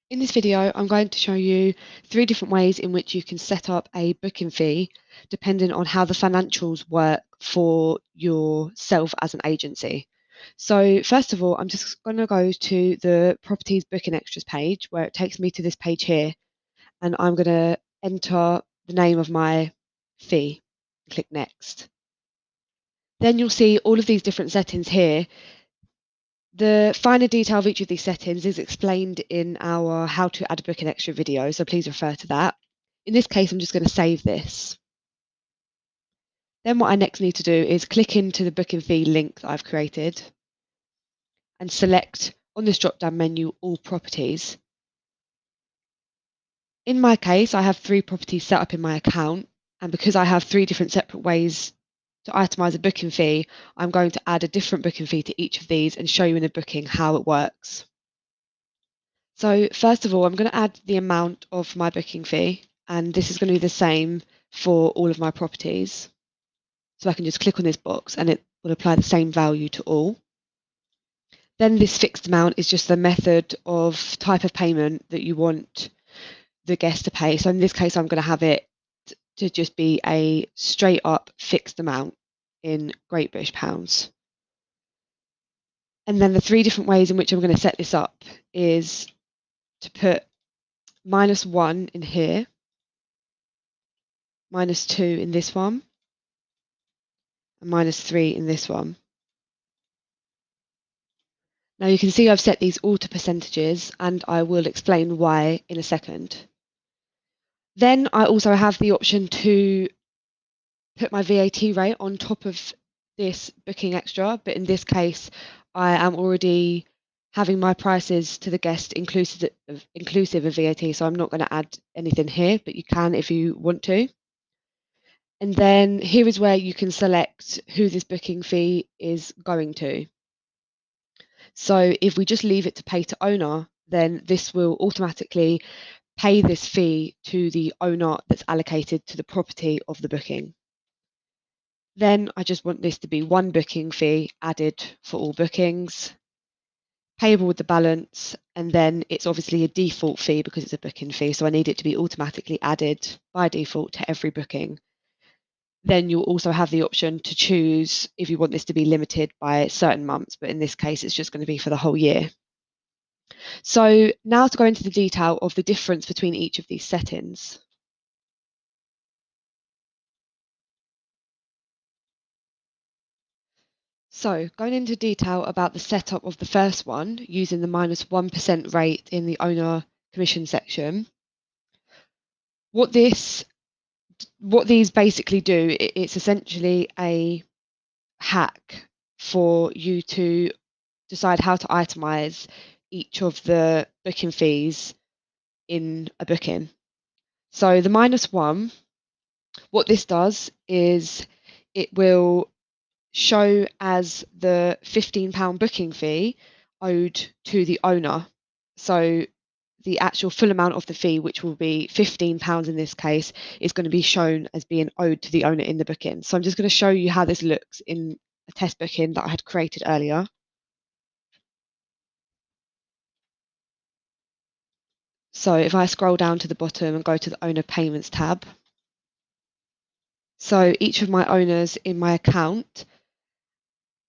In this video, I'm going to show you 3 different ways in which you can set up a booking fee depending on how the financials work for yourself as an agency. So first of all, I'm just going to go to the properties booking extras page where it takes me to this page here, and I'm going to enter the name of my fee. Click next. Then you'll see all of these different settings here. The finer detail of each of these settings is explained in our how to add a booking extra video, so please refer to that. In this case, I'm just going to save this. Then what I next need to do is click into the booking fee link that I've created and select on this drop-down menu all properties. In my case, I have 3 properties set up in my account, and because I have 3 different separate ways to itemize a booking fee, I'm going to add a different booking fee to each of these and show you in the booking how it works. So first of all, I'm going to add the amount of my booking fee, and this is going to be the same for all of my properties. So I can just click on this box and it will apply the same value to all. Then this fixed amount is just the method of type of payment that you want the guest to pay. So in this case, I'm going to have it to just be a straight up fixed amount in Great British pounds. And then the 3 different ways in which I'm going to set this up is to put -1 in here, -2 in this one, and -3 in this one. Now you can see I've set these all to percentages, and I will explain why in a second. Then I also have the option to put my VAT rate on top of this booking extra, but in this case I am already having my prices to the guest inclusive of VAT, so I'm not going to add anything here, but you can if you want to. And then here is where you can select who this booking fee is going to. So if we just leave it to pay to owner, then this will automatically pay this fee to the owner that's allocated to the property of the booking. Then I just want this to be one booking fee added for all bookings, payable with the balance, and then it's obviously a default fee because it's a booking fee, so I need it to be automatically added by default to every booking. Then you'll also have the option to choose if you want this to be limited by certain months, but in this case, it's just going to be for the whole year. So now to go into the detail of the difference between each of these settings. So going into detail about the setup of the first one, using the -1% rate in the owner commission section, what these basically do, it's essentially a hack for you to decide how to itemize each of the booking fees in a booking. So the -1, what this does is it will show as the £15 booking fee owed to the owner. So the actual full amount of the fee, which will be £15 in this case, is going to be shown as being owed to the owner in the booking. So I'm just going to show you how this looks in a test booking that I had created earlier. So if I scroll down to the bottom and go to the owner payments tab, so each of my owners in my account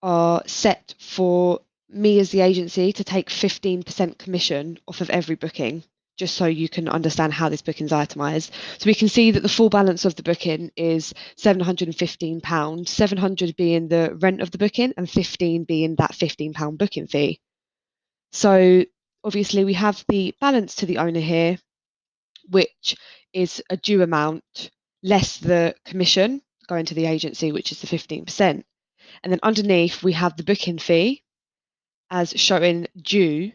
are set for me as the agency to take 15% commission off of every booking, just so you can understand how this booking is itemised. So we can see that the full balance of the booking is £715, 700 being the rent of the booking and 15 being that £15 booking fee. So obviously we have the balance to the owner here, which is a due amount less the commission going to the agency, which is the 15%. And then underneath, we have the booking fee as showing due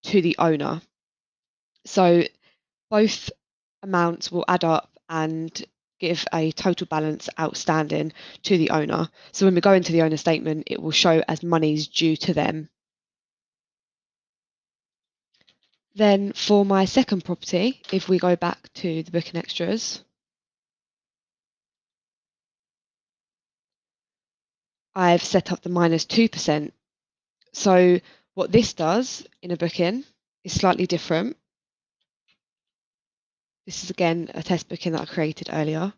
to the owner. So both amounts will add up and give a total balance outstanding to the owner. So when we go into the owner statement, it will show as monies due to them. Then for my second property, if we go back to the booking extras, I've set up the -2%. So what this does in a booking is slightly different. This is again a test booking that I created earlier.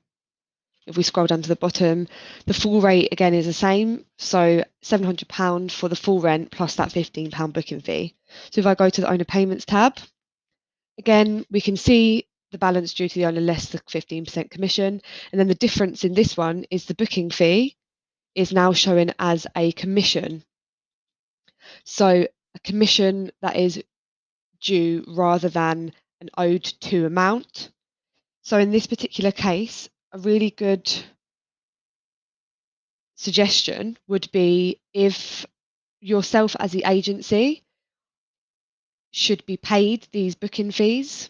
If we scroll down to the bottom, the full rate again is the same. So £700 for the full rent plus that £15 booking fee. So if I go to the owner payments tab, again, we can see the balance due to the owner less the 15% commission. And then the difference in this one is the booking fee is now showing as a commission. So a commission that is due rather than an owed to amount. So in this particular case, a really good suggestion would be if yourself as the agency should be paid these booking fees,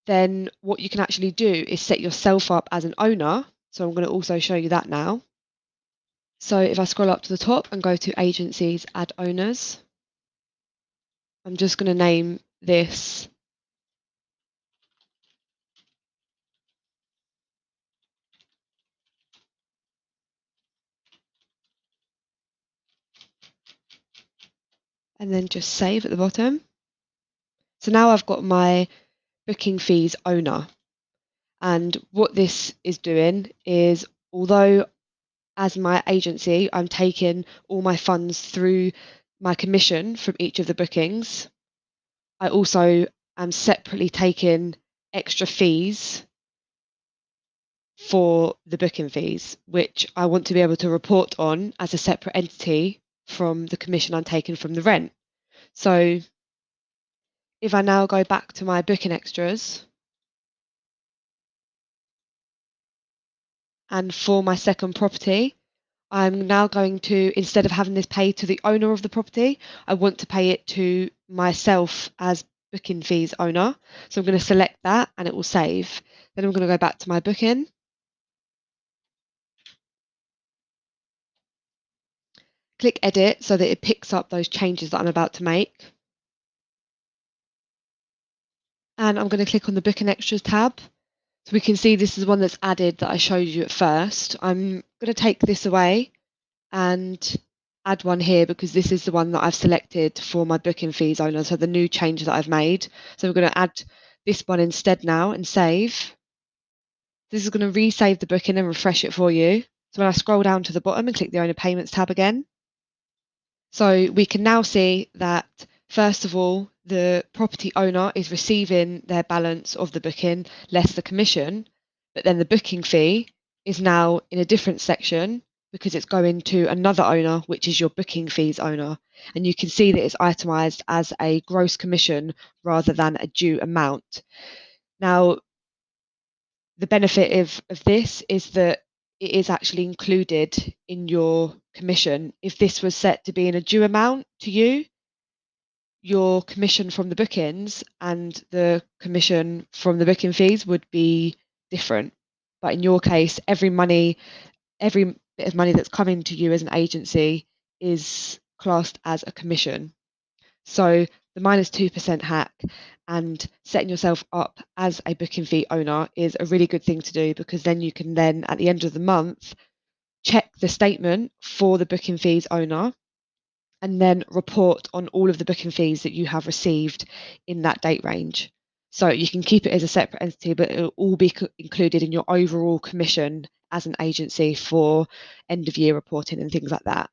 then what you can actually do is set yourself up as an owner. So I'm going to also show you that now. So if I scroll up to the top and go to agencies, add owners, I'm just going to name this and then just save at the bottom. So now I've got my booking fees owner. And what this is doing is, although as my agency, I'm taking all my funds through my commission from each of the bookings, I also am separately taking extra fees for the booking fees, which I want to be able to report on as a separate entity from the commission I'm taking from the rent. So if I now go back to my booking extras, and for my second property, I'm now going to, instead of having this paid to the owner of the property, I want to pay it to myself as booking fees owner. So I'm going to select that and it will save. Then I'm going to go back to my booking. Click edit so that it picks up those changes that I'm about to make. And I'm going to click on the booking extras tab. So we can see this is one that's added that I showed you at first. I'm going to take this away and add one here because this is the one that I've selected for my booking fees owner. So the new change that I've made. So we're going to add this one instead now and save. This is going to resave the booking and refresh it for you. So when I scroll down to the bottom and click the owner payments tab again, so we can now see that, first of all, the property owner is receiving their balance of the booking less the commission, but then the booking fee is now in a different section because it's going to another owner, which is your booking fees owner. And you can see that it's itemized as a gross commission rather than a due amount. Now, the benefit of this is that it is actually included in your commission. If this was set to be in a due amount to you, your commission from the bookings and the commission from the booking fees would be different. But in your case, every bit of money that's coming to you as an agency is classed as a commission. So the -2% hack and setting yourself up as a booking fee owner is a really good thing to do because then you can then at the end of the month check the statement for the booking fees owner and then report on all of the booking fees that you have received in that date range. So you can keep it as a separate entity, but it'll all be included in your overall commission as an agency for end of year reporting and things like that.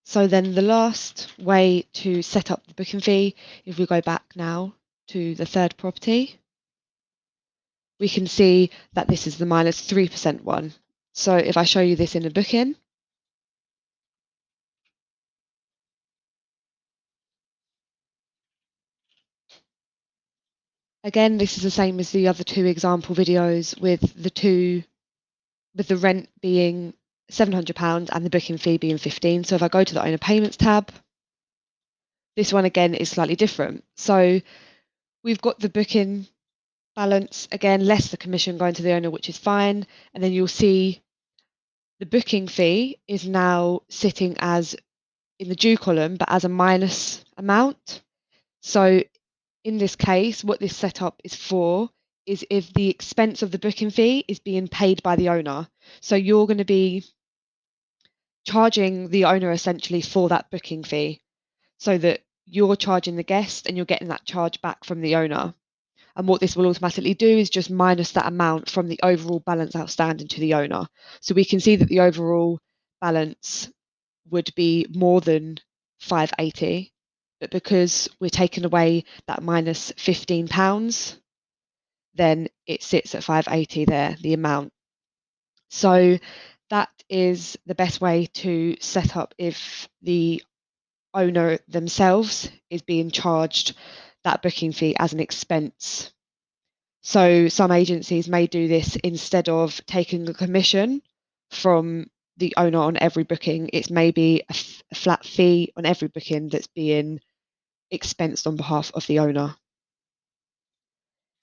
So then the last way to set up the booking fee, if we go back now to the third property, we can see that this is the -3% one. So if I show you this in a booking, again, this is the same as the other two example videos with the rent being £700 and the booking fee being 15. So if I go to the owner payments tab, this one again is slightly different. So we've got the booking balance again, less the commission going to the owner, which is fine. And then you'll see the booking fee is now sitting as in the due column, but as a minus amount. So in this case, what this setup is for is if the expense of the booking fee is being paid by the owner. So you're going to be charging the owner essentially for that booking fee so that you're charging the guest and you're getting that charge back from the owner. And what this will automatically do is just minus that amount from the overall balance outstanding to the owner. So we can see that the overall balance would be more than 580, but because we're taking away that minus £15, then it sits at 580 there, the amount. So that is the best way to set up if the owner themselves is being charged that booking fee as an expense. So some agencies may do this instead of taking a commission from the owner on every booking. It's maybe a flat fee on every booking that's being expensed on behalf of the owner.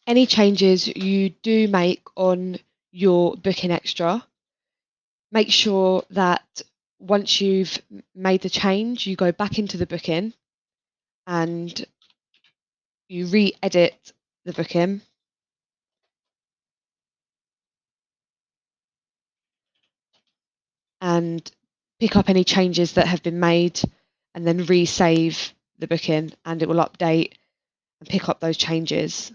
Any changes you do make on your booking extra, make sure that once you've made the change, you go back into the booking and you re-edit the booking and pick up any changes that have been made and then resave the booking, and it will update and pick up those changes.